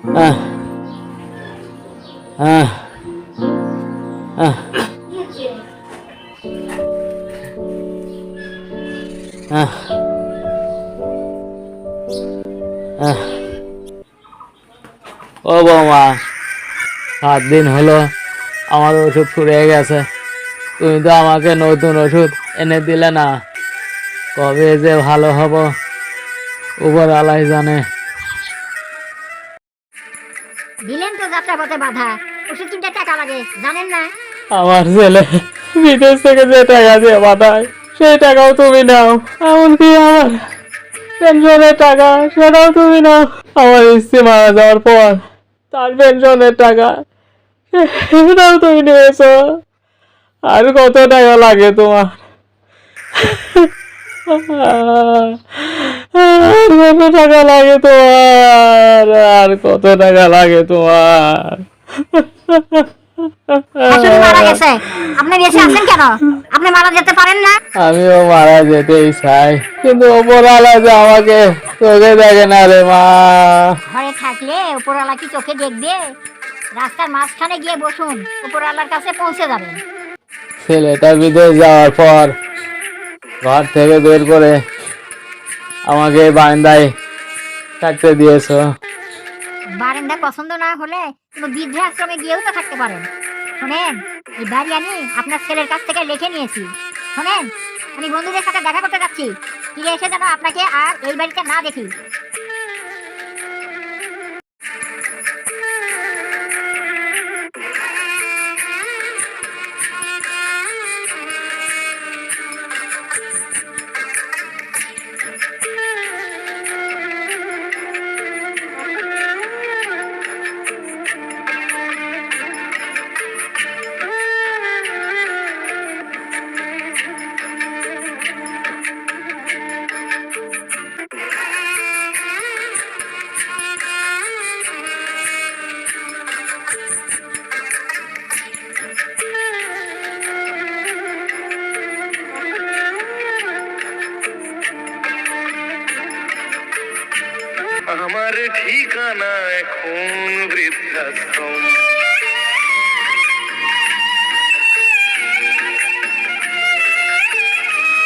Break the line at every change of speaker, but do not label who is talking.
আহ আহ আহ আহ আহ ও বৌমা, 7 দিন হলো আমার ওষুধ ফুরিয়ে গেছে। তুমি তো আমাকে নতুন ওষুধ এনে দিলে না। কবে যে ভালো হব উপরওয়ালাই জানে।
দিলেন তো যাত্রা পথে বাধা। ওষুধ কিনতে টাকা লাগে, জানেন না?
আমার ছেলে বিদেশ থেকে যে টাকা দিয়ে পাঠায় সেই টাকাও তুমি নাও, এমনকি আমার পেনশনের টাকা সেটাও তুমি নাও। আমার স্ত্রী মারা যাওয়ার পর তার পেনশনের টাকা সেটাও তুমি নিয়েছো। আর কত টাকা লাগে তোমার? আর কত টাকা লাগে তোমার? আর কত টাকা লাগে তোমার?
শাশুড়ি মারা গেছে, আপনি বেঁচে আছেন কেন? আপনি মারা যেতে পারেন না?
আমিও মারা যেতেই চাই, কিন্তু ওপরওয়ালা যে আমাকে চোখে দেখে না রে মা।
ঘরে থাকলে উপরওয়ালা কি চোখে দেখবে? রাস্তার মাঝখানে গিয়ে বসুন, উপরওয়ালার কাছে পৌঁছে যাবেন।
ছেলেটা বিদেশ যাওয়ার পর ঘর থেকে বের করে আমাকে বারান্দায় থাকতে দিয়েছো।
বারান্দা পছন্দ না হলে কোনো বৃদ্ধাশ্রমে গিয়েও তো থাকতে পারেন। শোনেন, এই বাড়ি আমি আপনার ছেলের কাছ থেকে লিখে নিয়েছি। শোনেন, আমি বন্ধুদের সাথে দেখা করতে যাচ্ছি, ফিরে এসে যেন আপনাকে আর এই বাড়িতে না দেখি।
আমার ঠিকানা এখন বৃদ্ধাশ্রম।